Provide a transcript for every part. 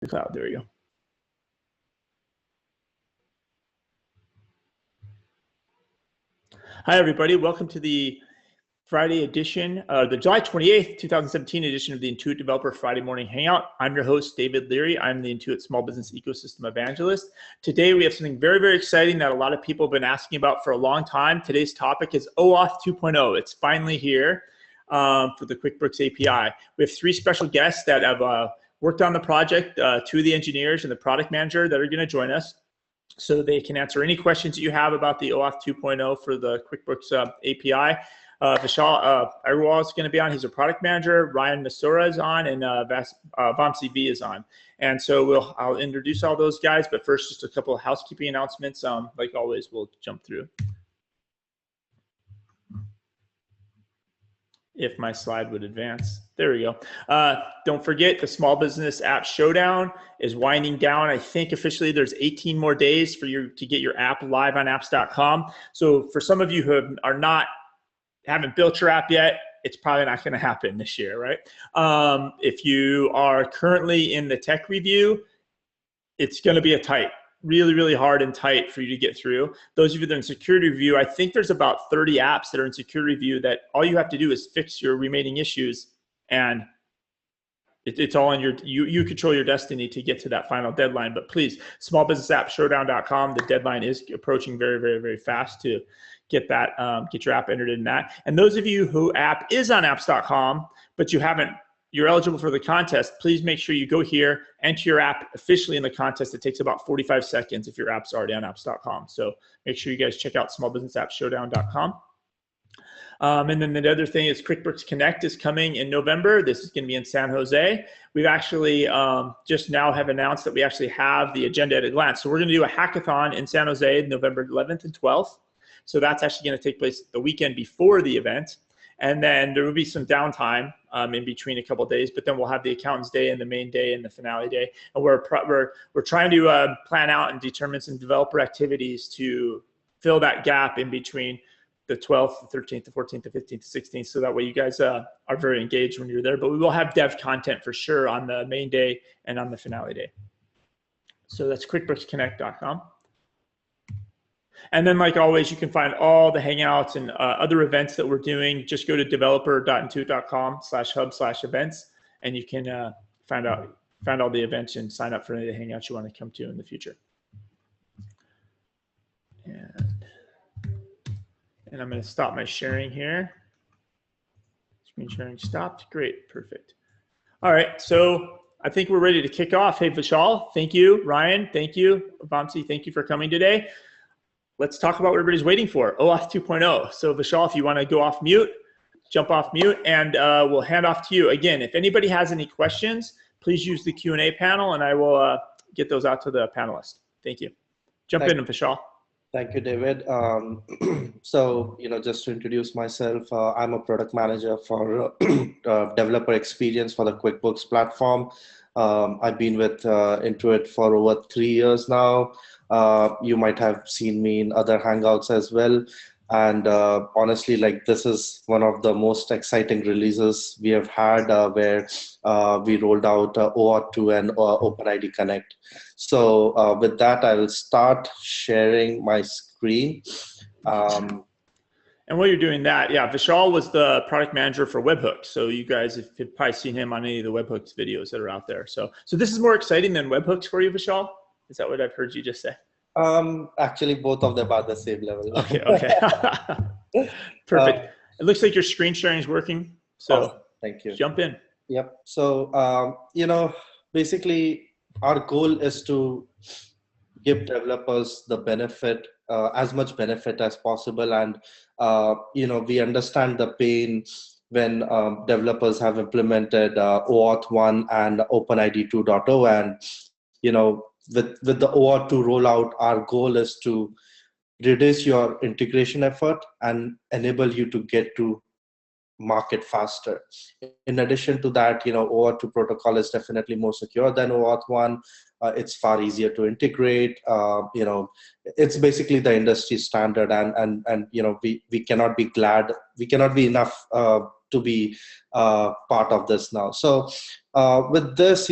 the cloud. There we go. Hi, everybody. Welcome to the Friday edition, the July 28th, 2017 edition of the Intuit Developer Friday Morning Hangout. I'm your host, David Leary. I'm the Intuit Small Business Ecosystem Evangelist. Today, we have something very, very exciting that a lot of people have been asking about for a long time. Today's topic is OAuth 2.0. It's finally here for the QuickBooks API. We have three special guests that have worked on the project, two of the engineers and the product manager that are going to join us, so they can answer any questions that you have about the OAuth 2.0 for the QuickBooks API. Vishal Agarwal is going to be on. He's a product manager. Ryan Masura is on, and Vamsi V is on. And so I'll introduce all those guys, but first, just a couple of housekeeping announcements. Like always, we'll jump through. If my slide would advance. There we go. Don't forget, the Small Business App Showdown is winding down. I think officially there's 18 more days for you to get your app live on apps.com. So for some of you who haven't built your app yet, it's probably not going to happen this year, right? If you are currently in the tech review, it's going to be really, really hard and tight for you to get through. Those of you that are in security review, I think there's about 30 apps that are in security review that all you have to do is fix your remaining issues, and it's all in you control your destiny to get to that final deadline. But please, smallbusinessappshowdown.com, the deadline is approaching very, very, very fast to get that, get your app entered in that. And those of you who app is on apps.com, but you're eligible for the contest, please make sure you go here, enter your app officially in the contest. It takes about 45 seconds if your app's already on apps.com. So make sure you guys check out smallbusinessappshowdown.com. And then the other thing is QuickBooks Connect is coming in November. This is going to be in San Jose. We've actually just now have announced that we actually have the agenda at a glance. So we're going to do a hackathon in San Jose, November 11th and 12th. So that's actually going to take place the weekend before the event. And then there will be some downtime in between a couple of days, but then we'll have the accountant's day and the main day and the finale day. And we're trying to plan out and determine some developer activities to fill that gap in between the 12th, the 13th, the 14th, the 15th, the 16th. So that way you guys are very engaged when you're there. But we will have dev content for sure on the main day and on the finale day. So that's QuickBooksConnect.com. And then, like always, you can find all the Hangouts and other events that we're doing. Just go to developer.intuit.com/hub/events, and you can find all the events and sign up for any of the Hangouts you want to come to in the future. And I'm going to stop my sharing here. Screen sharing stopped. Great, perfect. All right, so I think we're ready to kick off. Hey, Vishal, thank you. Ryan, thank you. Vamsi, thank you for coming today. Let's talk about what everybody's waiting for, OAuth 2.0. So Vishal, if you want to go off mute, jump off mute, and we'll hand off to you. Again, if anybody has any questions, please use the Q&A panel, and I will get those out to the panelists. Thank you. Jump in, Vishal. Thank you, David. So, just to introduce myself, I'm a product manager for developer experience for the QuickBooks platform. I've been with Intuit for over 3 years now. You might have seen me in other Hangouts as well. And honestly, this is one of the most exciting releases we have had where we rolled out OAuth 2 and OpenID Connect. So with that, I will start sharing my screen. And while you're doing that, yeah, Vishal was the product manager for webhooks. So you guys have probably seen him on any of the webhooks videos that are out there. So this is more exciting than webhooks for you, Vishal? Is that what I've heard you just say? Actually, both of them are the same level. Okay. Perfect. It looks like your screen sharing is working. So awesome. Thank you. Jump in. Yep. So, basically, our goal is to give developers the benefit, as much benefit as possible. And, we understand the pain when developers have implemented OAuth 1 and OpenID 2.0. And, with the OAuth 2 rollout, our goal is to reduce your integration effort and enable you to get to market faster. In addition to that, OAuth 2 protocol is definitely more secure than OAuth 1. It's far easier to integrate. It's basically the industry standard, and we cannot be enough to be part of this now. So with this,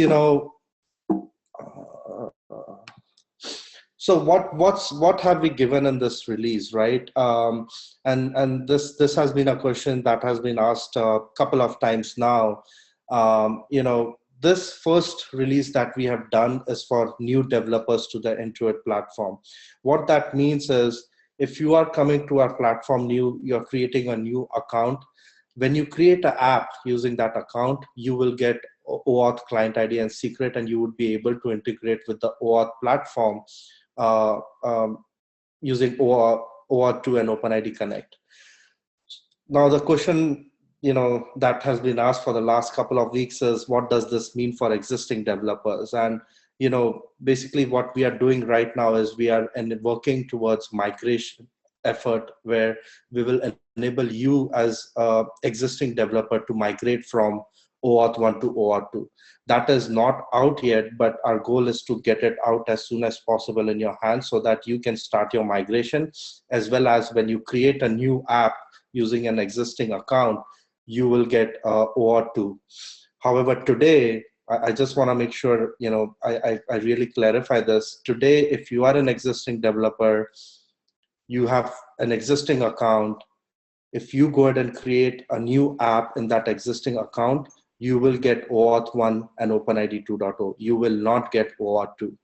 So what have we given in this release, right? And this has been a question that has been asked a couple of times now. You know, this first release that we have done is for new developers to the Intuit platform. What that means is, if you are coming to our platform new, you're creating a new account. When you create an app using that account, you will get OAuth client ID and secret, and you would be able to integrate with the OAuth platform uh, um, using OAuth 2 and OpenID Connect. Now, the question, you know, that has been asked for the last couple of weeks is, what does this mean for existing developers? And you know, basically what we are doing right now is we are working towards migration effort, where we will enable you as a existing developer to migrate from OAuth 1 to OAuth 2. That is not out yet, but our goal is to get it out as soon as possible in your hands so that you can start your migration, as well as when you create a new app using an existing account, you will get OAuth 2. However, today, I just want to make sure, you know, I really clarify this. Today, if you are an existing developer, you have an existing account. If you go ahead and create a new app in that existing account, you will get OAuth 1 and OpenID 2.0. You will not get OAuth 2.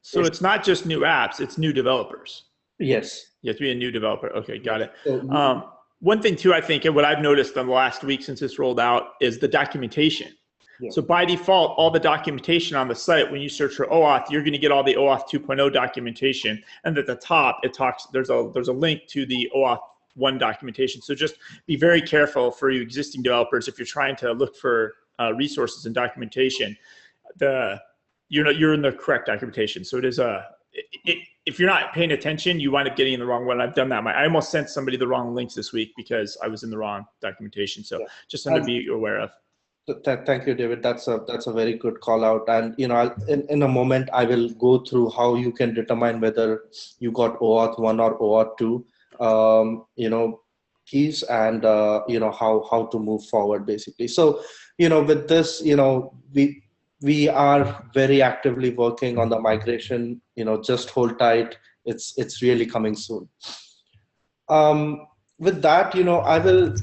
So it's not just new apps, it's new developers. Yes. You have to be a new developer. Okay, got it. So, one thing too, I think, and what I've noticed in the last week since this rolled out, is the documentation. Yeah. So by default, all the documentation on the site, when you search for OAuth, you're going to get all the OAuth 2.0 documentation. And at the top, it talks, there's a link to the OAuth 1 documentation. So just be very careful for you existing developers if you're trying to look for resources and documentation. You're in the correct documentation. So it is if you're not paying attention, you wind up getting in the wrong one. I've done that. I almost sent somebody the wrong links this week because I was in the wrong documentation. So just something to be aware of. Thank you, David. That's a very good call out. And you know, in a moment, I will go through how you can determine whether you got OAuth 1 or OAuth 2, you know, keys, and you know, how to move forward, basically. So, you know, with this, you know, we are very actively working on the migration. You know, just hold tight. It's really coming soon. With that, you know, I will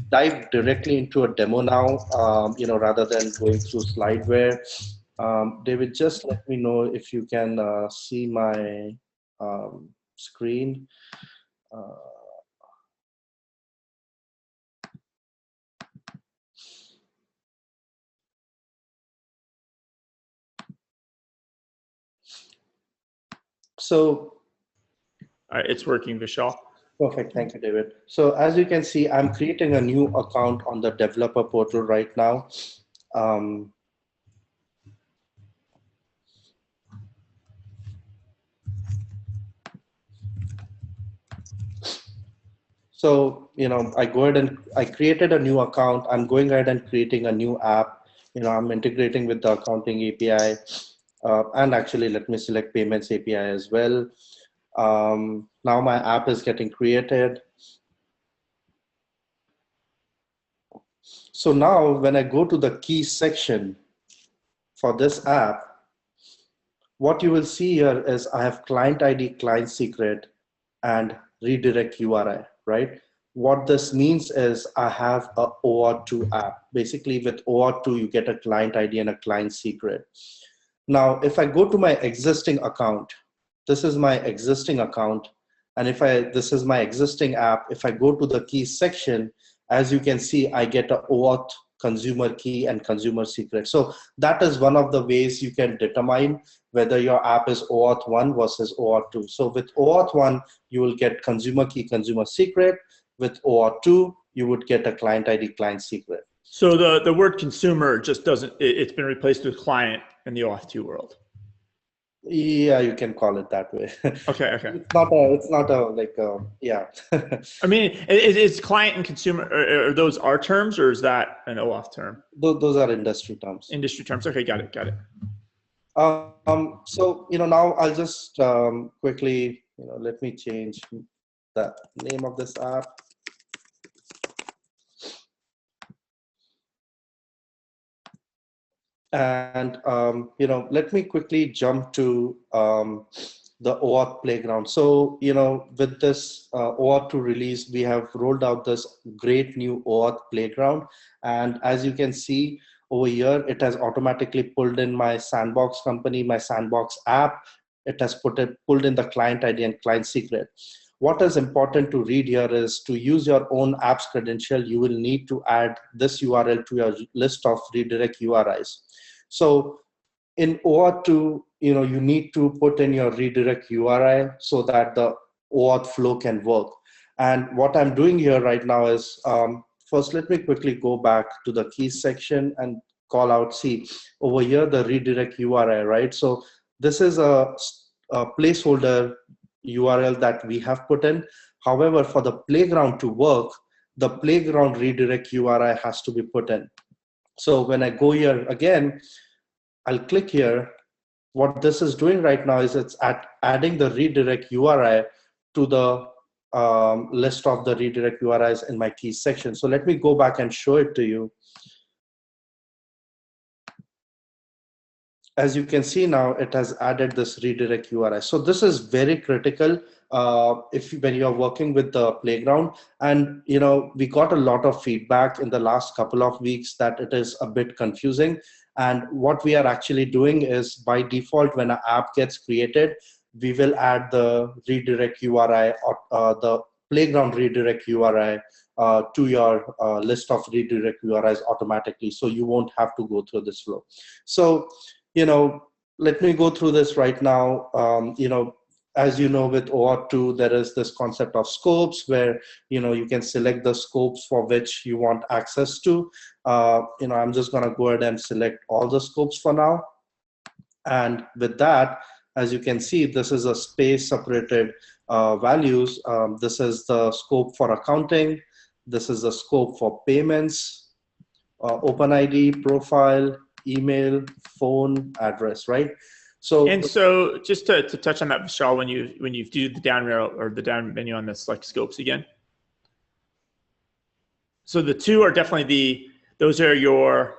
dive directly into a demo now, you know, rather than going through slideware. David, just let me know if you can see my screen. So, all right, it's working, Vishal. Perfect. Thank you, David. So as you can see, I'm creating a new account on the developer portal right now. So, you know, I go ahead and I created a new account. I'm going ahead and creating a new app. You know, I'm integrating with the accounting API. And actually, let me select payments API as well. Now my app is getting created. So now when I go to the key section for this app, what you will see here is I have client ID, client secret, and redirect URI, right? What this means is I have a OAuth 2 app. Basically with OAuth 2, you get a client ID and a client secret. Now, if I go to my existing account, this is my existing account. And this is my existing app. If I go to the key section, as you can see, I get a OAuth consumer key and consumer secret. So that is one of the ways you can determine whether your app is OAuth 1 versus OAuth 2. So with OAuth 1, you will get consumer key, consumer secret. With OAuth 2, you would get a client ID, client secret. So the word consumer just doesn't, it's been replaced with client in the OAuth 2 world. Yeah, you can call it that way. Okay. It's not a like, yeah. I mean, is client and consumer, are those our terms, or is that an OAuth term? Those are industry terms. Industry terms. Okay, got it. So, you know, now I'll just quickly, you know, let me change the name of this app. And, you know, let me quickly jump to the OAuth playground. So, with this OAuth 2 release, we have rolled out this great new OAuth playground. And as you can see over here, it has automatically pulled in my sandbox company, my sandbox app. It has pulled in the client ID and client secret. What is important to read here is to use your own app's credential, you will need to add this URL to your list of redirect URIs. So in OAuth 2, you need to put in your redirect URI so that the OAuth flow can work. And what I'm doing here right now is, first, let me quickly go back to the keys section and call out, see, over here, the redirect URI, right? So this is a placeholder URL that we have put in. However, for the playground to work, the playground redirect URI has to be put in. So when I go here again, I'll click here. What this is doing right now is it's adding the redirect URI to the list of the redirect URIs in my keys section. So let me go back and show it to you. As you can see now, it has added this redirect URI. So this is very critical when you're working with the playground. And we got a lot of feedback in the last couple of weeks that it is a bit confusing. And what we are actually doing is, by default, when an app gets created, we will add the redirect URI or the playground redirect URI to your list of redirect URIs automatically. So you won't have to go through this flow. So let me go through this right now. As you know, with OAuth 2, there is this concept of scopes where, you can select the scopes for which you want access to. I'm just going to go ahead and select all the scopes for now. And with that, as you can see, this is a space separated values. This is the scope for accounting. This is the scope for payments, OpenID, profile, email, phone, address, right? So just to touch on that, Vishal, when you do the down arrow or the down menu on the select scopes again. So the two are definitely those are your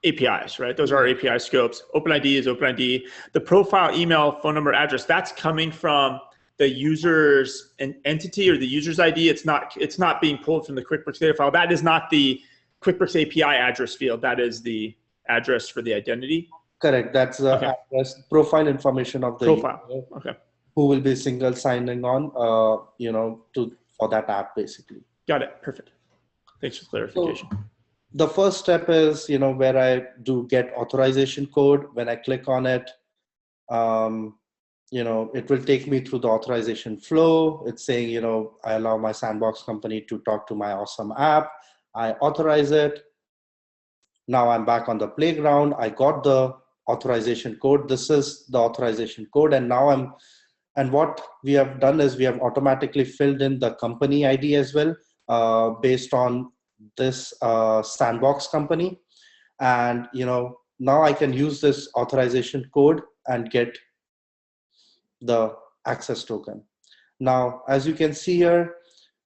APIs, right? Those are our API scopes. OpenID is OpenID. The profile, email, phone number, address, that's coming from the user's entity or the user's ID. It's not being pulled from the QuickBooks data file. That is not the QuickBooks API address field. That is the address for the identity. Correct. That's the address, profile information of the profile. user, okay. Who will be single signing on, for that app basically. Got it. Perfect. Thanks for clarification. So the first step is, where I do get authorization code. When I click on it, it will take me through the authorization flow. It's saying, I allow my sandbox company to talk to my awesome app. I authorize it. Now I'm back on the playground. I got the authorization code. This is the authorization code. And now what we have done is we have automatically filled in the company ID as well, based on this sandbox company. And, now I can use this authorization code and get the access token. Now, as you can see here,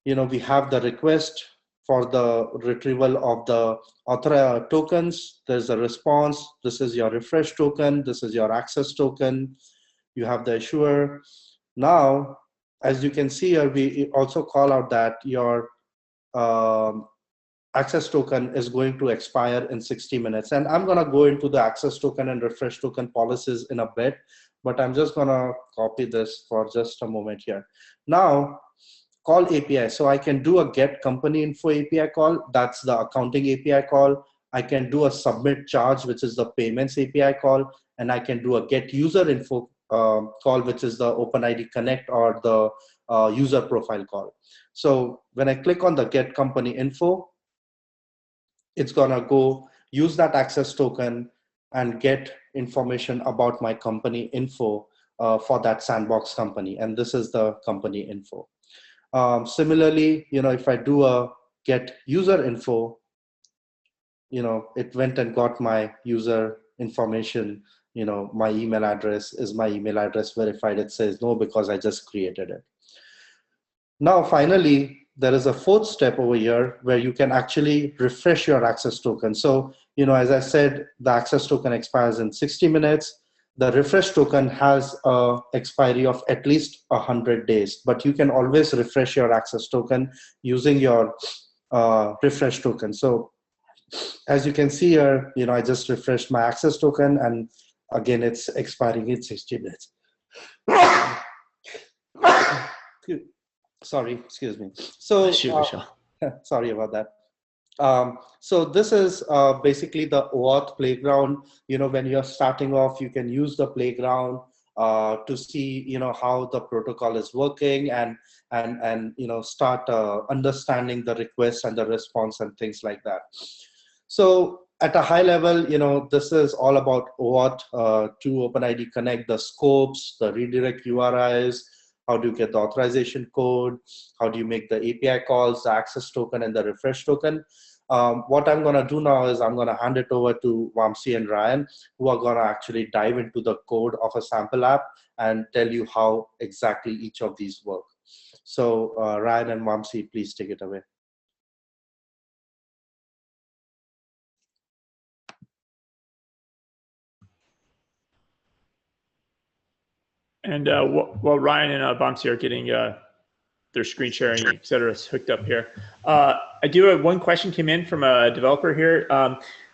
we have the request for the retrieval of the author tokens. There's a response. This is your refresh token. This is your access token. You have the issuer. Now, as you can see here, we also call out that your access token is going to expire in 60 minutes. And I'm going to go into the access token and refresh token policies in a bit, but I'm just going to copy this for just a moment here. Now, call API. So I can do a get company info API call. That's the accounting API call. I can do a submit charge, which is the payments API call. And I can do a get user info call, which is the OpenID connect or the user profile call. So when I click on the get company info, it's gonna go use that access token and get information about my company info for that sandbox company. And this is the company info. Similarly, if I do a get user info, it went and got my user information. My email address, is my email address verified? It says no, because I just created it. Now, finally, there is a fourth step over here where you can actually refresh your access token. So, as I said, the access token expires in 60 minutes. the refresh token has a expiry of at least 100 days, but you can always refresh your access token using your refresh token. So as you can see here, I just refreshed my access token, and again, it's expiring in 60 days. Sorry, excuse me. So sorry about that. So this is basically the OAuth playground. When you're starting off, you can use the playground to see, how the protocol is working, and start understanding the request and the response and things like that. So at a high level, this is all about OAuth to OpenID Connect, the scopes, the redirect URIs, how do you get the authorization code, how do you make the API calls, the access token, and the refresh token. What I'm going to do now is I'm going to hand it over to Vamsi and Ryan, who are going to actually dive into the code of a sample app and tell you how exactly each of these work. So Ryan and Vamsi, please take it away. And while Ryan and Vamsi are getting their screen sharing, et cetera, hooked up here, I do have one question came in from a developer here.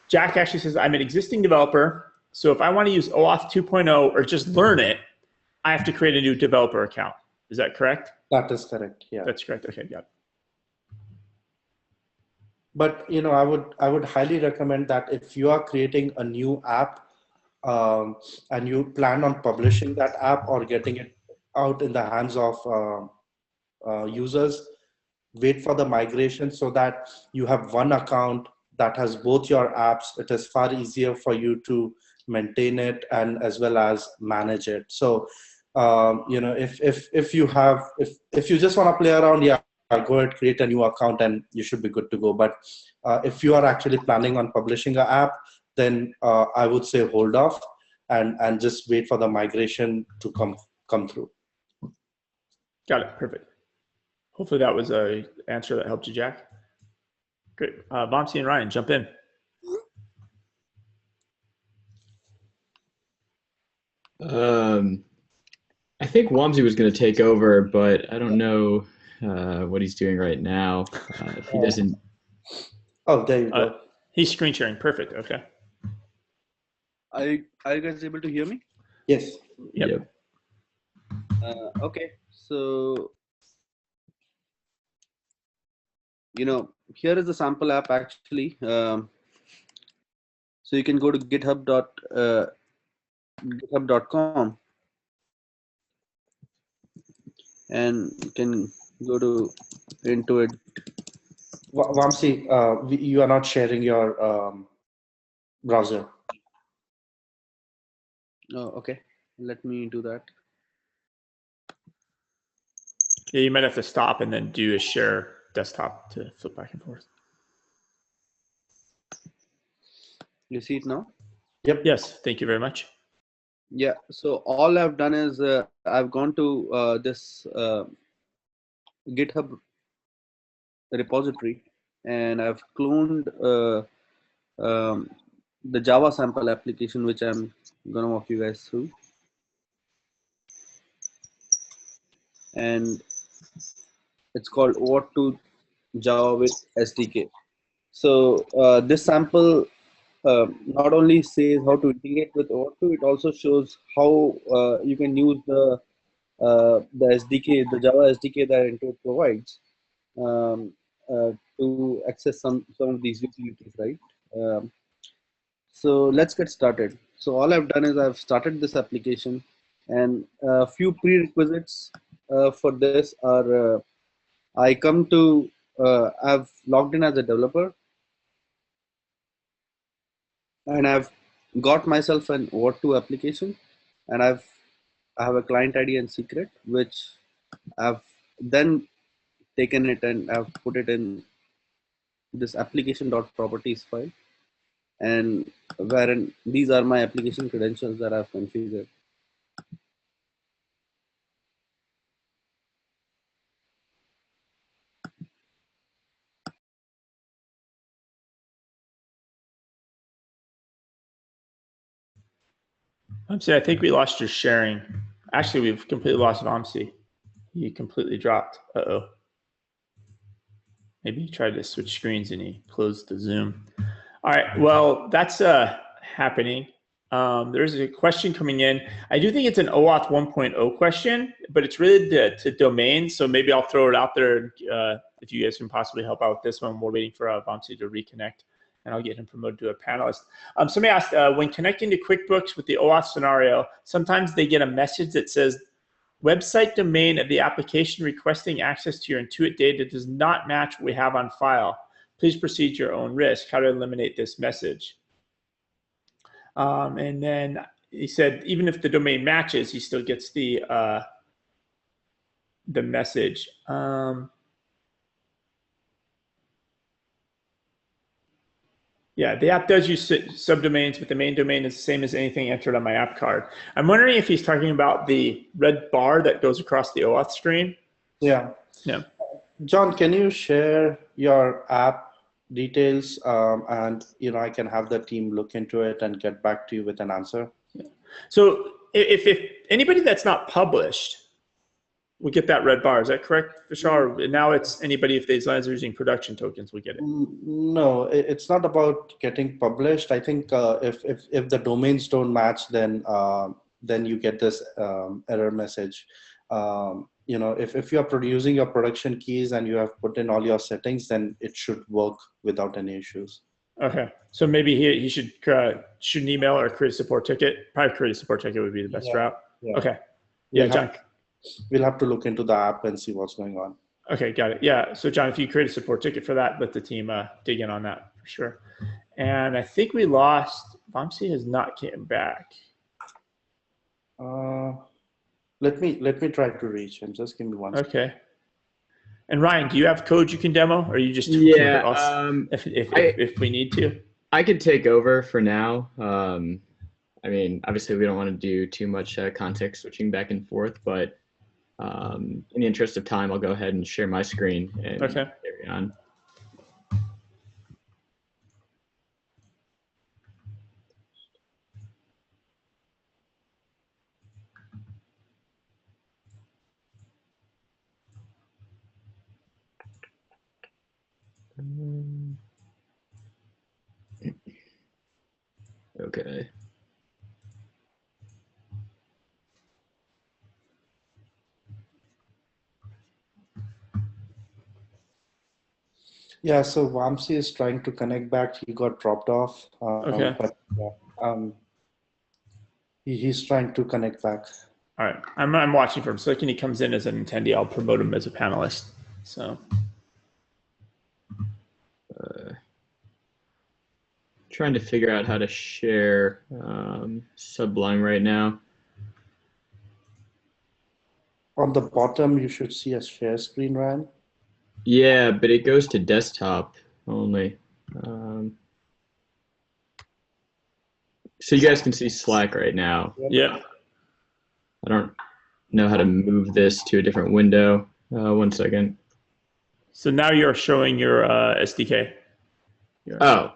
Jack actually says, I'm an existing developer, so if I want to use OAuth 2.0 or just learn it, I have to create a new developer account. Is that correct? That is correct, yeah. That's correct, okay, yeah. But I would highly recommend that if you are creating a new app and you plan on publishing that app or getting it out in the hands of users, wait for the migration so that you have one account that has both your apps. It is far easier for you to maintain it and as well as manage it. So if you just want to play around, yeah, go ahead, create a new account and you should be good to go. But if you are actually planning on publishing an app, then I would say hold off and just wait for the migration to come through. Got it, perfect. Hopefully that was an answer that helped you, Jack. Great. Vamsi and Ryan, jump in. I think Wamsi was going to take over, but I don't know what he's doing right now. If he doesn't. Oh, there you go. He's screen sharing. Perfect. Okay. Are you guys able to hear me? Yes. Yep. Okay. So, here is the sample app actually. So you can go to github.com and you can go to Intuit. Vamsi, you are not sharing your browser. Oh, okay. Let me do that. Yeah, you might have to stop and then do a share desktop to flip back and forth. You see it now? Yep. Yes, thank you very much. Yeah, so all I've done is I've gone to this GitHub repository and I've cloned the Java sample application, which I'm going to walk you guys through. And it's called OAuth 2 Java with SDK. So this sample not only says how to integrate with OAuth 2, it also shows how you can use the SDK, the Java SDK that Intuit provides to access some of these utilities, right? So let's get started. So all I've done is I've started this application, and a few prerequisites for this are I've logged in as a developer, and I've got myself an OAuth 2 application, and I have a client ID and secret, which I've then taken it and I've put it in this application.properties file, and wherein these are my application credentials that I've configured. Vamsi, I think we lost your sharing. Actually, we've completely lost Vamsi. He completely dropped. Uh-oh. Maybe he tried to switch screens and he closed the Zoom. All right, well, that's happening. There's a question coming in. I do think it's an OAuth 1.0 question, but it's related to domains. So maybe I'll throw it out there if you guys can possibly help out with this one. We're waiting for Vamsi to reconnect, and I'll get him promoted to a panelist. Somebody asked, when connecting to QuickBooks with the OAuth scenario, sometimes they get a message that says, website domain of the application requesting access to your Intuit data does not match what we have on file. Please proceed at your own risk. How to eliminate this message? And then he said, even if the domain matches, he still gets the message. Yeah, the app does use subdomains, but the main domain is the same as anything entered on my app card. I'm wondering if he's talking about the red bar that goes across the OAuth screen. Yeah. Yeah. John, can you share your app details, and I can have the team look into it and get back to you with an answer? Yeah. So if anybody that's not published would get that red bar, is that correct, Vishal? Now it's anybody, if these lines are using production tokens, would get it. No, it's not about getting published. I think if the domains don't match, then you get this error message. If you are using your production keys and you have put in all your settings, then it should work without any issues. Okay, so maybe he should shoot an email or create a support ticket. Probably create a support ticket would be the best route. Yeah. Okay. Yeah, John. We'll have to look into the app and see what's going on. Okay, got it. Yeah, so John, if you create a support ticket for that, let the team dig in on that for sure. And I think we lost, Vamsi has not came back. Let me try to reach him. Just give me one second. Okay. And Ryan, do you have code you can demo, or are you just if we need to? I could take over for now. I mean, obviously we don't want to do too much context switching back and forth, but in the interest of time, I'll go ahead and share my screen and carry on. Okay. Yeah, so Vamsi is trying to connect back. He got dropped off. Okay. But he's trying to connect back. All right, I'm watching for him. So when he comes in as an attendee, I'll promote him as a panelist. So. Trying to figure out how to share Sublime right now. On the bottom, you should see a share screen, Ryan. Yeah, but it goes to desktop only. So you guys can see Slack right now. Yeah. I don't know how to move this to a different window. 1 second. So now you're showing your SDK. Oh.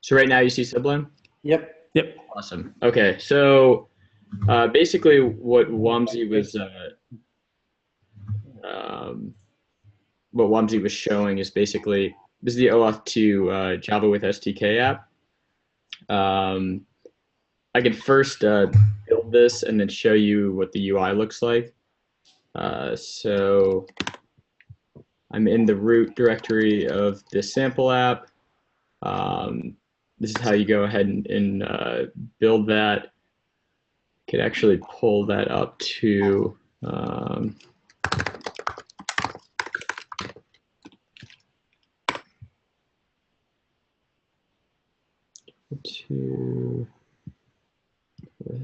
So right now you see Sublime? Yep. Yep. Awesome. Okay, so basically what Wamsi was showing is basically, this is the OAuth 2 Java with SDK app. I could first build this and then show you what the UI looks like. So I'm in the root directory of the sample app. This is how you go ahead and build that. Could actually pull that up to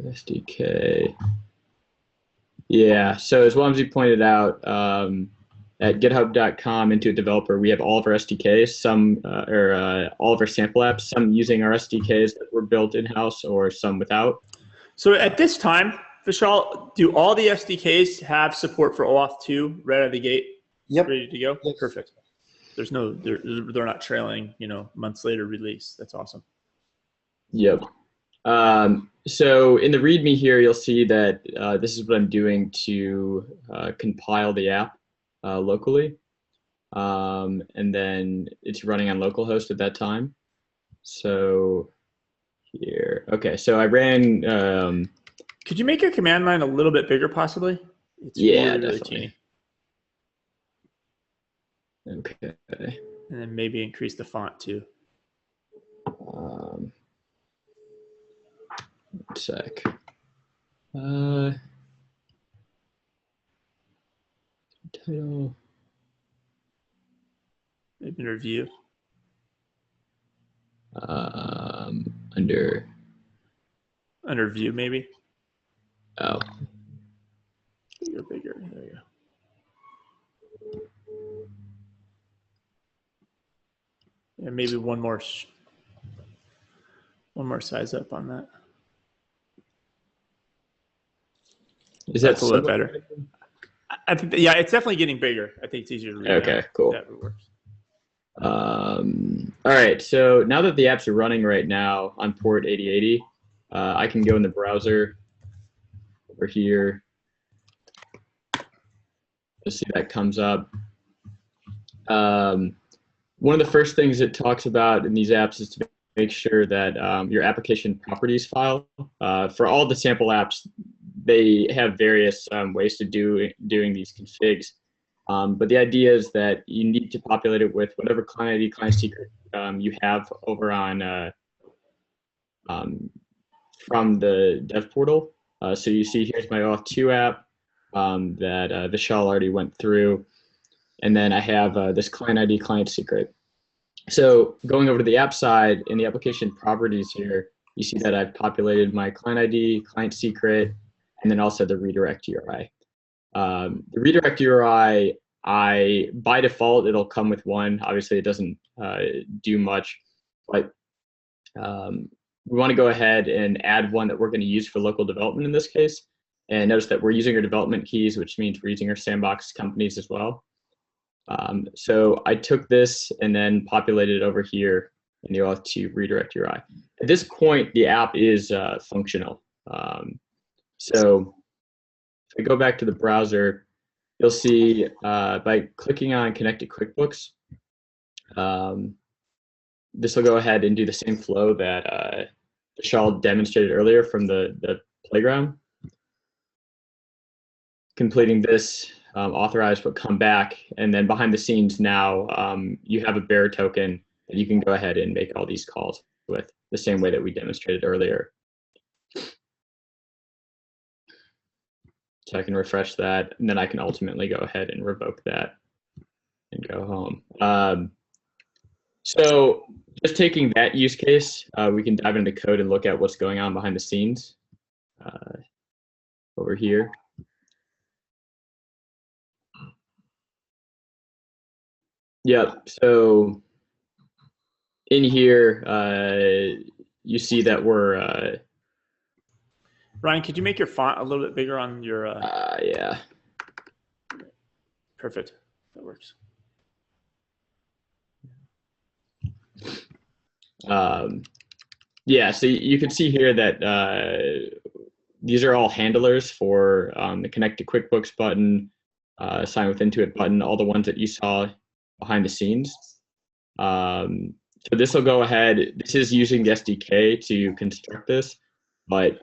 SDK. Yeah, so as Wamsi pointed out, at github.com Intuit developer, we have all of our SDKs, some all of our sample apps, some using our SDKs that were built in-house or some without. So at this time, Vishal, do all the SDKs have support for OAuth 2 right out of the gate? Yep. Ready to go? Yes. Perfect. There's no, they're not trailing, months later release. That's awesome. Yep. So in the README here, you'll see that this is what I'm doing to compile the app locally. And then it's running on localhost at that time. So here, okay, so I ran. Could you make your command line a little bit bigger, possibly? It's Yeah, really definitely. Teeny. Okay. And then maybe increase the font too. One sec. Title. Maybe review. Under view, maybe. Oh. Bigger. There you go. Yeah, maybe one more size up on that. Is that a little better? I think, yeah, it's definitely getting bigger. I think it's easier to read. Okay, cool. That works. All right, so now that the apps are running right now on port 8080, I can go in the browser over here. You'll see that comes up. One of the first things it talks about in these apps is to make sure that your application properties file, for all the sample apps, they have various ways to doing these configs. But the idea is that you need to populate it with whatever client ID, client secret you have over on from the dev portal. So you see here's my OAuth 2 app that Vishal already went through. And then I have this client ID, client secret. So going over to the app side in the application properties here, you see that I've populated my client ID, client secret, and then also the redirect URI. The redirect URI, by default, it'll come with one. Obviously, it doesn't do much, but we want to go ahead and add one that we're going to use for local development in this case. And notice that we're using our development keys, which means we're using our sandbox companies as well. So I took this and then populated it over here in the OAuth 2 redirect URI. At this point, the app is functional. So if I go back to the browser, you'll see by clicking on Connect to QuickBooks, this will go ahead and do the same flow that Vishal demonstrated earlier from the playground. Completing this, authorize will come back, and then behind the scenes now, you have a bearer token that you can go ahead and make all these calls with the same way that we demonstrated earlier. So I can refresh that, and then I can ultimately go ahead and revoke that and go home. So just taking that use case, we can dive into code and look at what's going on behind the scenes over here. Yep, so in here, you see that we're... Ryan, could you make your font a little bit bigger on your... yeah. Perfect, that works. Yeah, so you can see here that these are all handlers for the Connect to QuickBooks button, Sign with Intuit button, all the ones that you saw behind the scenes. So this will go ahead, this is using the SDK to construct this, but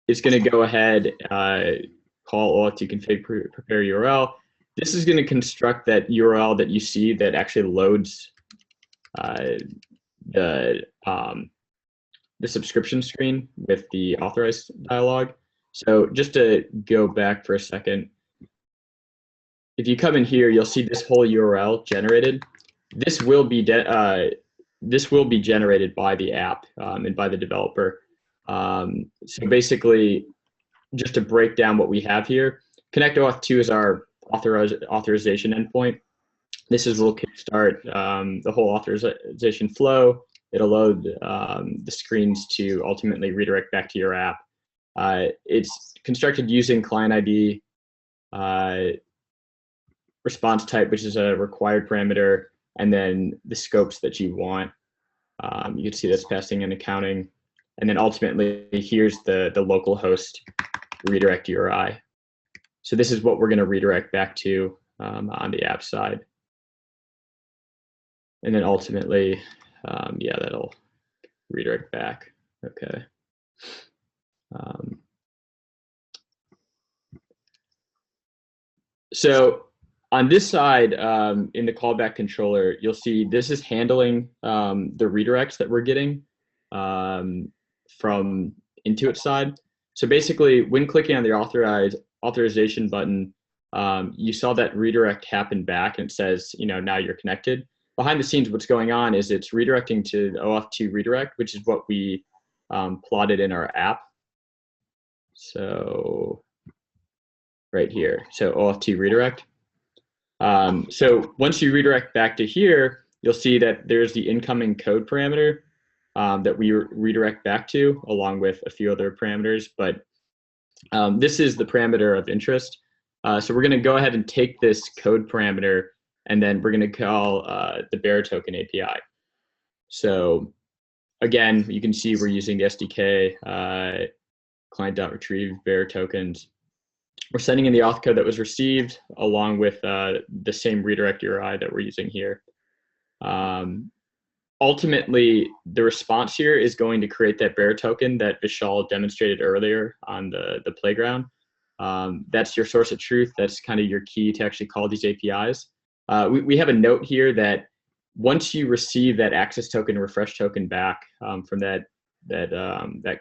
it's going to go ahead, call OAuth to config prepare URL. This is going to construct that URL that you see that actually loads the subscription screen with the authorized dialog. So just to go back for a second, if you come in here, you'll see this whole URL generated. This will be generated by the app and by the developer. So basically, just to break down what we have here, Connect OAuth 2 is our authorization endpoint. This will kickstart the whole authorization flow. It'll load the screens to ultimately redirect back to your app. It's constructed using client ID, response type, which is a required parameter, and then the scopes that you want. You can see that's passing in accounting. And then ultimately, here's the local host redirect URI. So this is what we're going to redirect back to on the app side. And then ultimately, yeah, that'll redirect back. Okay. So on this side, in the callback controller, you'll see this is handling the redirects that we're getting from Intuit side. So basically, when clicking on the authorization button, you saw that redirect happen back, and it says, now you're connected. Behind the scenes, what's going on is it's redirecting to the OAuth 2 redirect, which is what we plotted in our app. So right here, so OAuth 2 redirect. So once you redirect back to here, you'll see that there's the incoming code parameter that we redirect back to, along with a few other parameters. But this is the parameter of interest. So we're going to go ahead and take this code parameter, and then we're going to call the bearer token API. So again, you can see we're using the SDK, client.retrieve bearer tokens. We're sending in the auth code that was received along with the same redirect URI that we're using here. Ultimately, the response here is going to create that bearer token that Vishal demonstrated earlier on the playground. That's your source of truth. That's kind of your key to actually call these APIs. We have a note here that once you receive that access token, refresh token back from that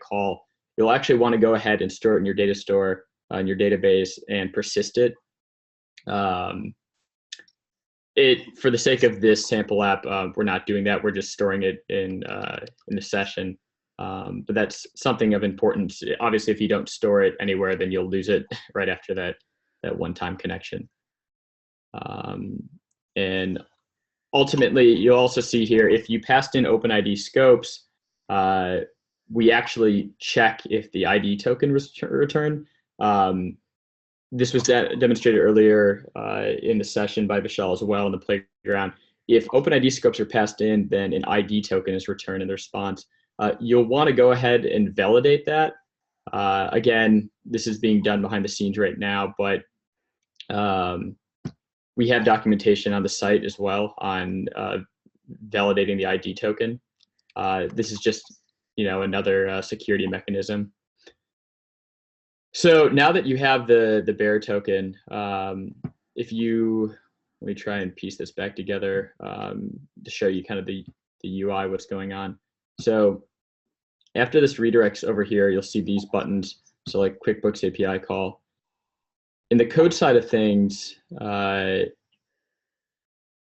call, you'll actually want to go ahead and store it in your data store, in your database, and persist it. For the sake of this sample app, we're not doing that. We're just storing it in the session. But that's something of importance. Obviously, if you don't store it anywhere, then you'll lose it right after that one-time connection. And ultimately, you'll also see here, if you passed in OpenID scopes, we actually check if the ID token was returned. This was demonstrated earlier in the session by Vishal as well in the playground. If OpenID scopes are passed in, then an ID token is returned in the response. You'll want to go ahead and validate that. Again, this is being done behind the scenes right now, but we have documentation on the site as well on validating the ID token. This is just another security mechanism. So now that you have the bearer token, let me try and piece this back together to show you kind of the UI, what's going on. So after this redirects over here, you'll see these buttons. So like QuickBooks API call. In the code side of things,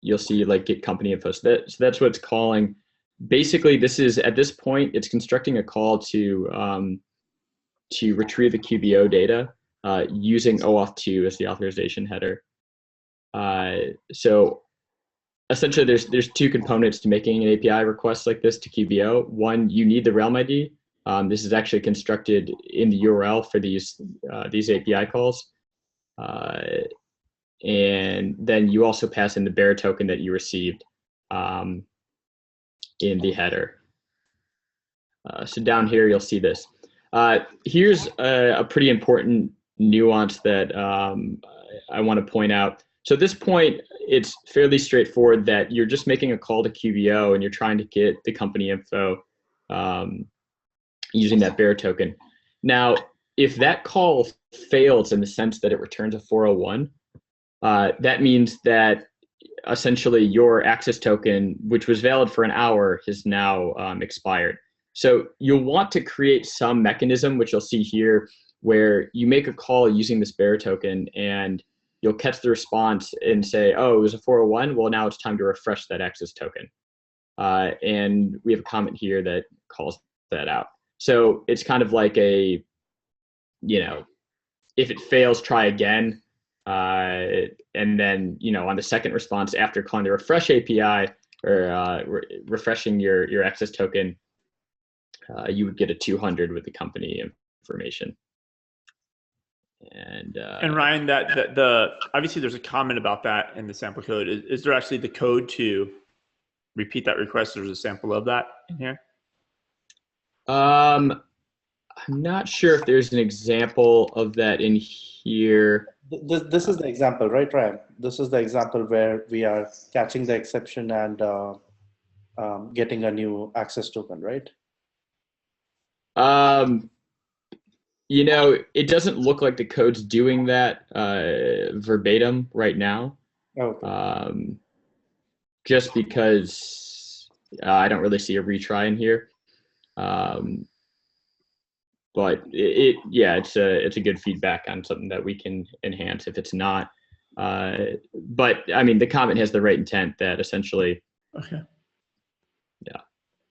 you'll see like get company info. So that's what it's calling. Basically, at this point, it's constructing a call to retrieve the QBO data using OAuth 2 as the authorization header. So essentially, there's two components to making an API request like this to QBO. One, you need the realm ID. This is actually constructed in the URL for these API calls. And then you also pass in the bearer token that you received in the header. So down here, you'll see this. Here's a pretty important nuance that I want to point out. So at this point, it's fairly straightforward that you're just making a call to QBO and you're trying to get the company info using that bearer token. Now, if that call fails in the sense that it returns a 401, that means that essentially your access token, which was valid for an hour, has now expired. So you'll want to create some mechanism, which you'll see here, where you make a call using this bearer token and you'll catch the response and say, oh, it was a 401. Well, now it's time to refresh that access token. And we have a comment here that calls that out. So it's kind of like a, if it fails, try again. And then, on the second response after calling the refresh API or refreshing your access token, you would get a 200 with the company information. And Ryan, that obviously there's a comment about that in the sample code. Is there actually the code to repeat that request? There's a sample of that in here. I'm not sure if there's an example of that in here. This is the example, right, Ryan? This is the example where we are catching the exception and getting a new access token, right? You know, it doesn't look like the code's doing that verbatim right now. Okay. Just because I don't really see a retry in here. But yeah, it's a good feedback on something that we can enhance if it's not. But I mean, the comment has the right intent that essentially. Okay. Yeah.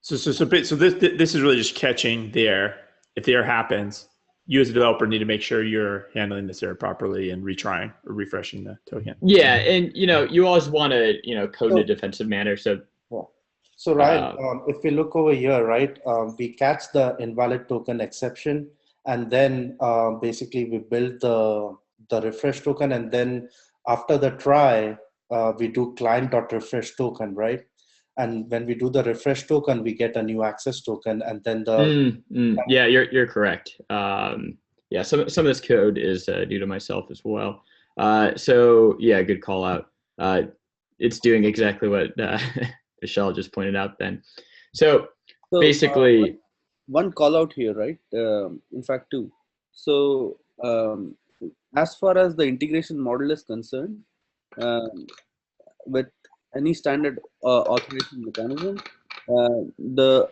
So this is really just catching the error. If the error happens, you as a developer need to make sure you're handling this error properly and retrying or refreshing the token. Yeah, and you know, you always want to code in a defensive manner. So. So Ryan, if we look over here, right, we catch the invalid token exception, and then basically we build the refresh token, and then after the try, we do client.refresh token, right? And when we do the refresh token, we get a new access token, and then the yeah, you're correct. Yeah, some of this code is due to myself as well. So yeah, good call out. It's doing exactly what Michelle just pointed out then. So basically, one call out here, right? In fact, two. So as far as the integration model is concerned, with any standard authorization mechanism, the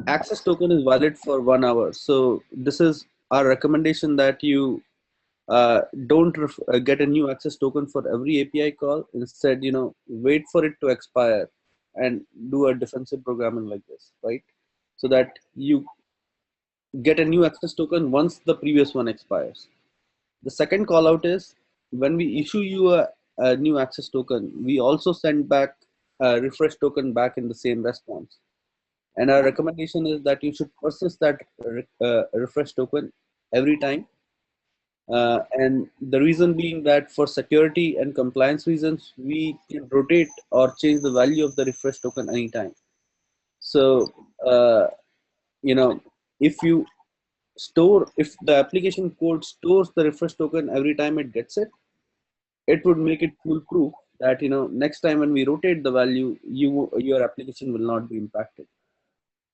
access token is valid for 1 hour. So this is our recommendation that you don't get a new access token for every API call. Instead, wait for it to expire and do a defensive programming like this, right? So that you get a new access token once the previous one expires. The second call out is when we issue you a new access token, we also send back a refresh token back in the same response. And our recommendation is that you should process that refresh token every time. And the reason being that for security and compliance reasons, we can rotate or change the value of the refresh token anytime. So, if the application code stores the refresh token every time it gets it, it would make it foolproof that, next time when we rotate the value, your application will not be impacted.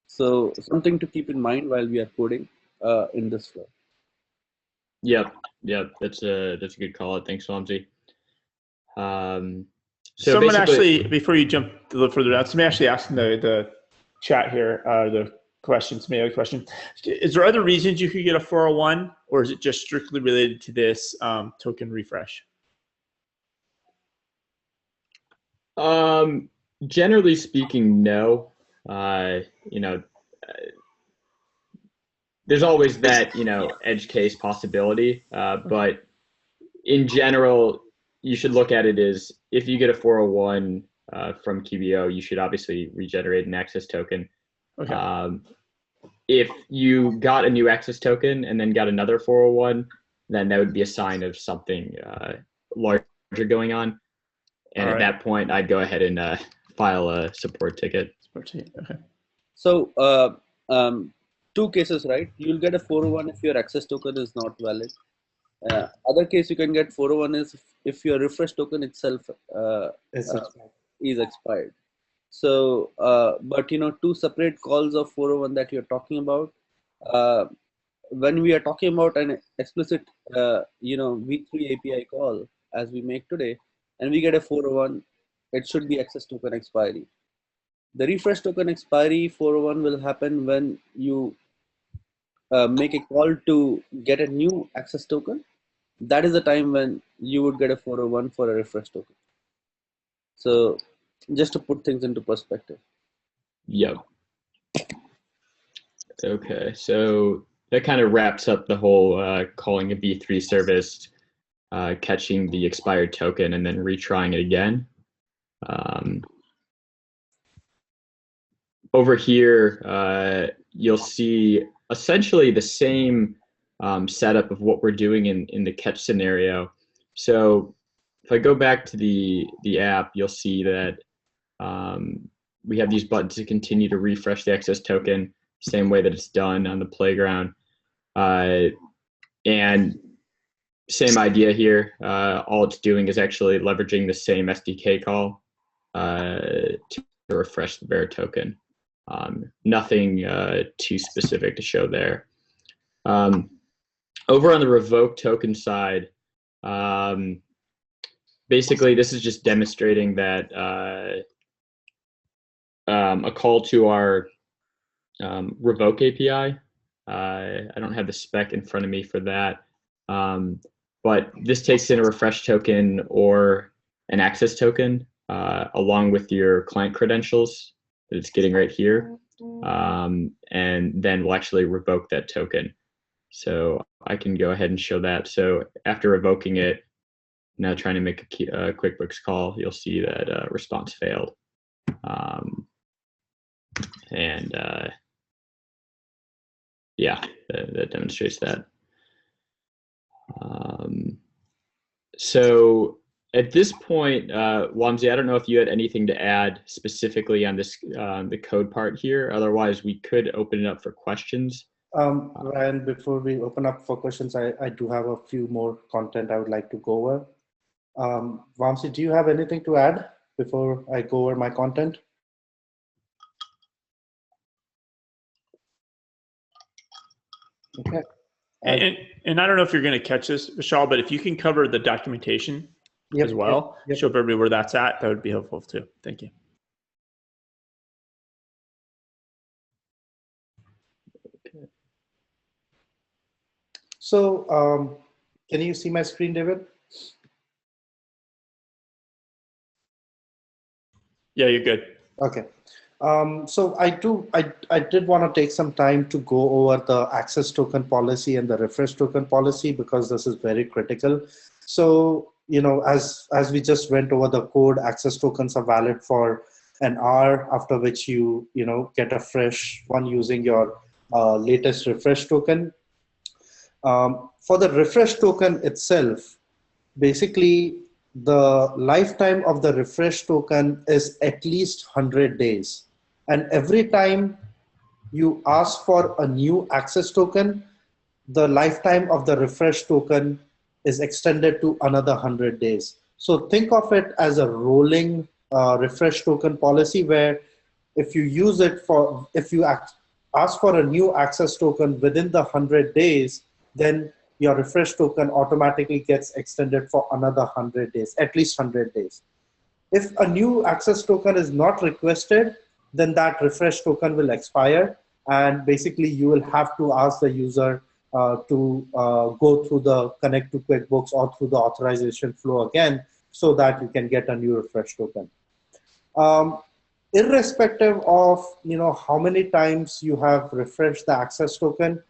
So something to keep in mind while we are coding in this flow. Yep, that's a good call out. Thanks, Swamsy. So someone actually, before you jump a little further down, somebody actually asked in the chat here, the questions, maybe a question. Is there other reasons you could get a 401, or is it just strictly related to this token refresh? Generally speaking, no. There's always that, edge case possibility. But in general, you should look at it as if you get a 401 from QBO, you should obviously regenerate an access token. Okay. If you got a new access token and then got another 401, then that would be a sign of something larger going on. And at that point, I'd go ahead and file a support ticket. Okay. So two cases, right? You'll get a 401 if your access token is not valid. Other case you can get 401 is if your refresh token itself is expired. So, but two separate calls of 401 that you're talking about. When we are talking about an explicit, V3 API call as we make today, and we get a 401, it should be access token expiry. The refresh token expiry 401 will happen when you make a call to get a new access token. That is the time when you would get a 401 for a refresh token. So just to put things into perspective. Yep. Okay, so that kind of wraps up the whole calling a V3 service, catching the expired token, and then retrying it again. Over here, you'll see essentially the same setup of what we're doing in the catch scenario. So if I go back to the app, you'll see that we have these buttons to continue to refresh the access token, same way that it's done on the playground. And same idea here. All it's doing is actually leveraging the same SDK call to refresh the bearer token. Nothing too specific to show there. Over on the revoke token side, basically this is just demonstrating that a call to our Revoke API. I don't have the spec in front of me for that, but this takes in a refresh token or an access token along with your client credentials that it's getting right here, and then we'll actually revoke that token. So I can go ahead and show that. So after revoking it, now trying to make a QuickBooks call, you'll see that response failed. Yeah, that demonstrates that. So at this point, Wamsi, I don't know if you had anything to add specifically on this, the code part here. Otherwise, we could open it up for questions. Ryan, before we open up for questions, I do have a few more content I would like to go over. Vamsi, do you have anything to add before I go over my content? Okay. And I don't know if you're going to catch this, Vishal, but if you can cover the documentation as well, show everybody where that's at, that would be helpful too. Thank you. So can you see my screen, David? Yeah, you're good. Okay. So I did want to take some time to go over the access token policy and the refresh token policy, because this is very critical. So, you know, as we just went over the code, access tokens are valid for an hour, after which you get a fresh one using your latest refresh token. For the refresh token itself, basically the lifetime of the refresh token is at least 100 days. And every time you ask for a new access token, the lifetime of the refresh token is extended to another 100 days. So think of it as a rolling refresh token policy, where if you use it for, if you ask for a new access token within the 100 days, then your refresh token automatically gets extended for another 100 days, at least 100 days. If a new access token is not requested, then that refresh token will expire, and basically you will have to ask the user to go through the connect to QuickBooks or through the authorization flow again, so that you can get a new refresh token. Irrespective of how many times you have refreshed the access token,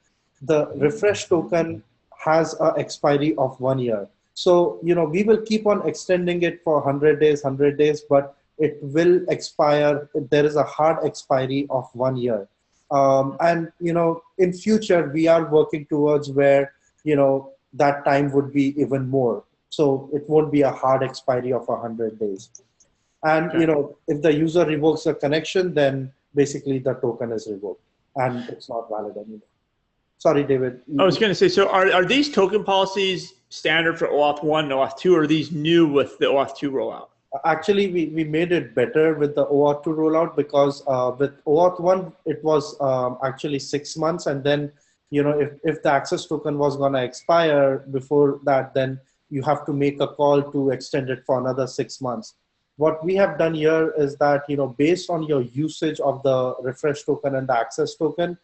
the refresh token has an expiry of 1 year. So we will keep on extending it for 100 days, but it will expire. There is a hard expiry of 1 year. And in future we are working towards where that time would be even more. So it won't be a hard expiry of 100 days. And if the user revokes the connection, then basically the token is revoked and it's not valid anymore. Sorry, David. I was going to say, so are these token policies standard for OAuth 1 and OAuth 2, or are these new with the OAuth 2 rollout? Actually, we made it better with the OAuth 2 rollout, because with OAuth 1, it was actually 6 months. And then, if the access token was going to expire before that, then you have to make a call to extend it for another 6 months. What we have done here is that, based on your usage of the refresh token and the access token,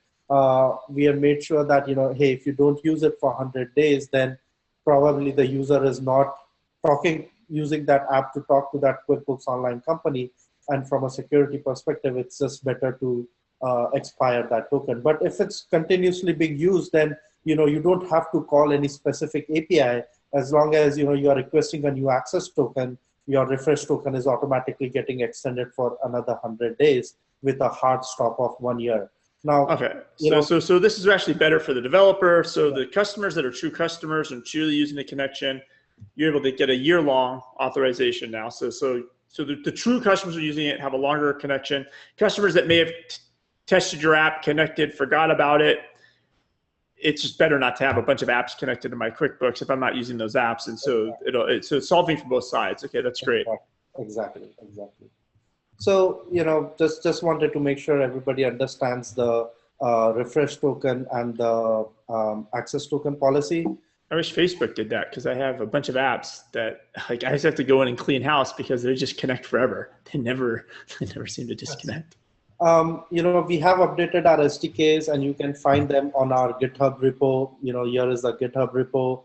we have made sure that, hey, if you don't use it for 100 days, then probably the user is not using that app to talk to that QuickBooks Online company. And from a security perspective, it's just better to expire that token. But if it's continuously being used, then you don't have to call any specific API. As long as you are requesting a new access token, your refresh token is automatically getting extended for another 100 days with a hard stop of 1 year. Now, okay, so this is actually better for the developer. So the customers that are true customers and truly using the connection, you're able to get a year-long authorization now. So So the true customers who are using it have a longer connection. Customers that may have tested your app, connected, forgot about it. It's just better not to have a bunch of apps connected to my QuickBooks if I'm not using those apps. And so so it's solving for both sides. Okay, that's great. Exactly. So, just wanted to make sure everybody understands the refresh token and the access token policy. I wish Facebook did that, because I have a bunch of apps that I just have to go in and clean house because they just connect forever. They never seem to disconnect. We have updated our SDKs, and you can find them on our GitHub repo. Here is the GitHub repo.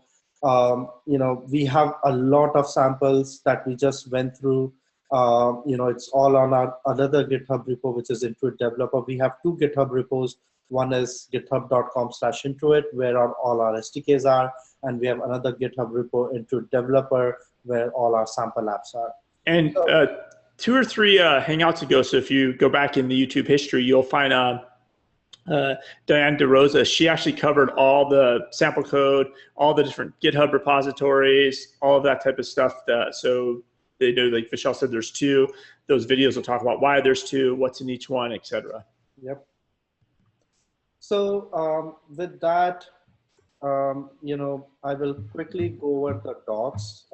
We have a lot of samples that we just went through. It's all on our another GitHub repo, which is Intuit Developer. We have two GitHub repos. One is github.com/Intuit, where all our SDKs are. And we have another GitHub repo, Intuit Developer, where all our sample apps are. And 2 or 3 Hangouts ago, so if you go back in the YouTube history, you'll find Diane DeRosa. She actually covered all the sample code, all the different GitHub repositories, all of that type of stuff. So they know, like Vishal said, there's 2. Those videos will talk about why there's 2, what's in each one, etc. Yep. So with that, I will quickly go over the docs.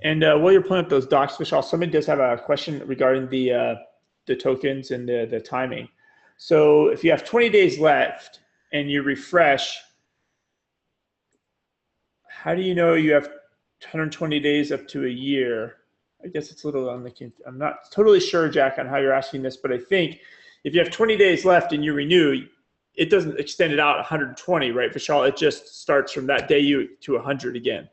And while you're pulling up those docs, Vishal, somebody does have a question regarding the tokens and the timing. So if you have 20 days left and you refresh, how do you know you have 120 days up to a year? I guess it's a little on the, I'm not totally sure, Jack, on how you're asking this, but I think if you have 20 days left and you renew, it doesn't extend it out 120, right, Vishal? It just starts from that day to 100 again.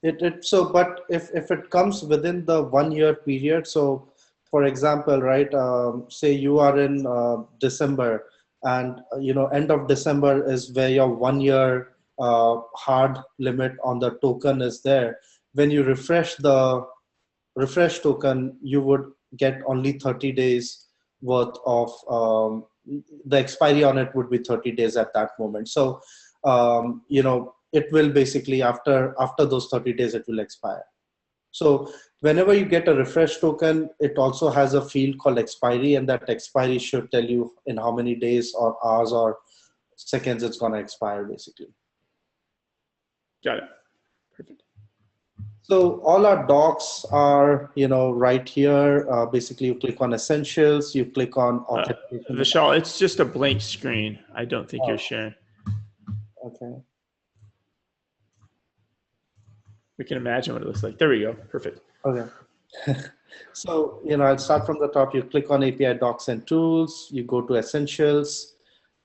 But if it comes within the 1 year period, so for example, right, say you are in December, and end of December is where your 1 year hard limit on the token is there. When you refresh the refresh token, you would get only 30 days worth of the expiry on it would be 30 days at that moment. So it will basically after those 30 days it will expire. So whenever you get a refresh token, it also has a field called expiry, and that expiry should tell you in how many days or hours or seconds it's going to expire, basically. Got it. Perfect. So all our docs are, right here. Basically, you click on Essentials, you click on Authentication. Vishal, it's just a blank screen. I don't think you're sharing. Okay. We can imagine what it looks like. There we go. Perfect. Okay. So, I'll start from the top. You click on API Docs and Tools. You go to Essentials.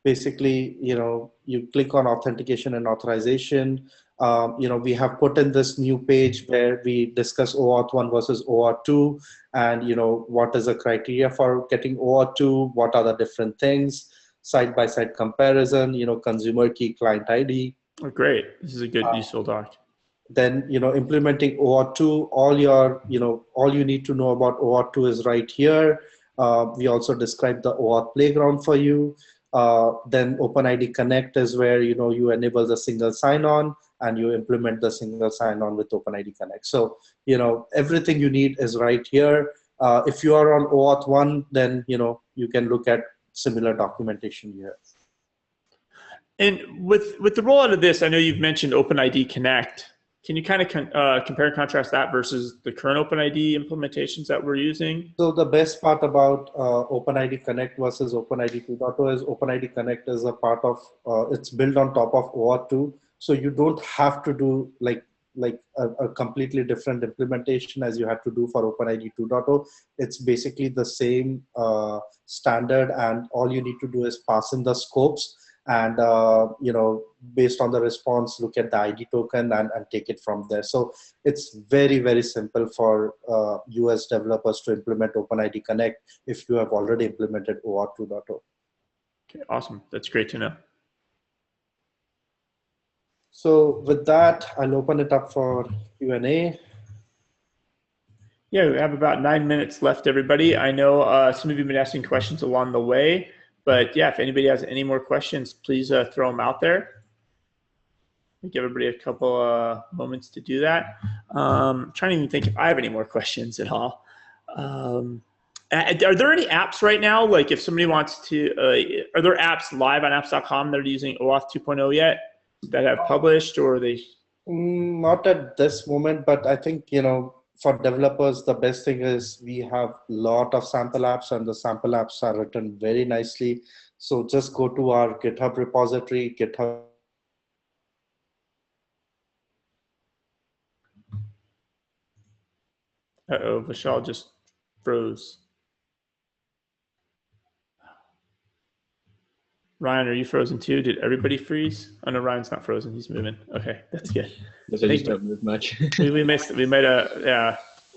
Basically, you click on Authentication and Authorization. We have put in this new page where we discuss OAuth 1 versus OAuth 2, and what is the criteria for getting OAuth 2, what are the different things, side-by-side comparison, consumer key, client ID. Oh, great. This is a good, useful doc. Then, implementing OAuth 2, all you need to know about OAuth 2 is right here. We also describe the OAuth playground for you. Then OpenID Connect is where, you enable the single sign-on and you implement the single sign-on with OpenID Connect. So, everything you need is right here. If you are on OAuth 1, then, you can look at similar documentation here. And with the rollout of this, I know you've mentioned OpenID Connect. Can you kind of compare and contrast that versus the current OpenID implementations that we're using? So the best part about OpenID Connect versus OpenID 2.0 is OpenID Connect is a part of, it's built on top of OAuth 2. So you don't have to do like a completely different implementation as you had to do for OpenID 2.0. It's basically the same standard, and all you need to do is pass in the scopes. And, based on the response, look at the ID token and take it from there. So it's very, very simple for US developers to implement OpenID Connect if you have already implemented OAuth 2.0. Okay, awesome. That's great to know. So with that, I'll open it up for Q&A. Yeah, we have about 9 minutes left, everybody. I know some of you have been asking questions along the way, But yeah, if anybody has any more questions, please throw them out there. Give everybody a couple moments to do that. I'm trying to even think if I have any more questions at all. Are there any apps right now? Like if somebody wants to, are there apps live on apps.com that are using OAuth 2.0 yet that have published, or are they? Not at this moment, but I think, for developers, the best thing is we have a lot of sample apps, and the sample apps are written very nicely. So just go to our GitHub repository, GitHub. Uh-oh, Vishal just froze. Ryan, are you frozen too? Did everybody freeze? Oh no, Ryan's not frozen. He's moving. Okay, that's good. I just don't move much. we missed. We might have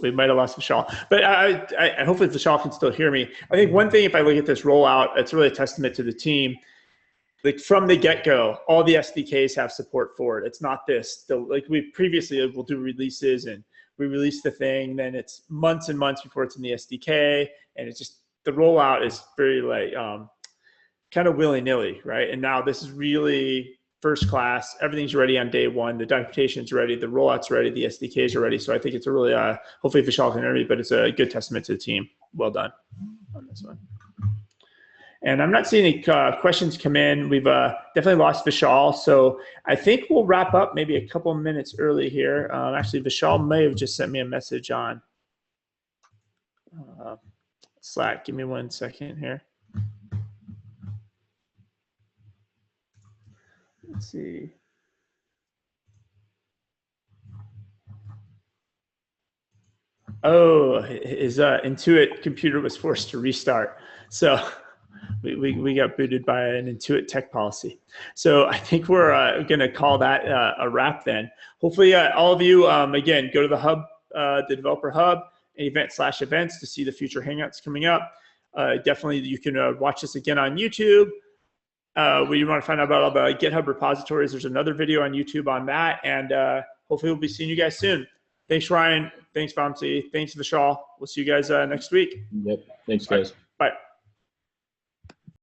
lost Vishal, but I hopefully Vishal can still hear me. I think one thing, if I look at this rollout, it's really a testament to the team. Like from the get-go, all the SDKs have support for it. It's not this. Like we previously will do releases and we release the thing, then it's months and months before it's in the SDK, and it's just the rollout is very like kind of willy-nilly, right? And now this is really first class. Everything's ready on day one. The documentation's ready. The rollout's ready. The SDKs are ready. So I think it's a really, hopefully Vishal can hear me, but it's a good testament to the team. Well done on this one. And I'm not seeing any questions come in. We've definitely lost Vishal. So I think we'll wrap up maybe a couple minutes early here. Actually, Vishal may have just sent me a message on Slack. Give me 1 second here. Let's see. Oh, his Intuit computer was forced to restart. So we got booted by an Intuit tech policy. So I think we're going to call that a wrap then. Hopefully all of you, again, go to the hub, the developer hub, event/events to see the future Hangouts coming up. Definitely you can watch this again on YouTube. Where you want to find out about all the GitHub repositories, there's another video on YouTube on that. And hopefully we'll be seeing you guys soon. Thanks, Ryan. Thanks, Vamsi. Thanks, Vishal. We'll see you guys next week. Yep. Thanks, guys.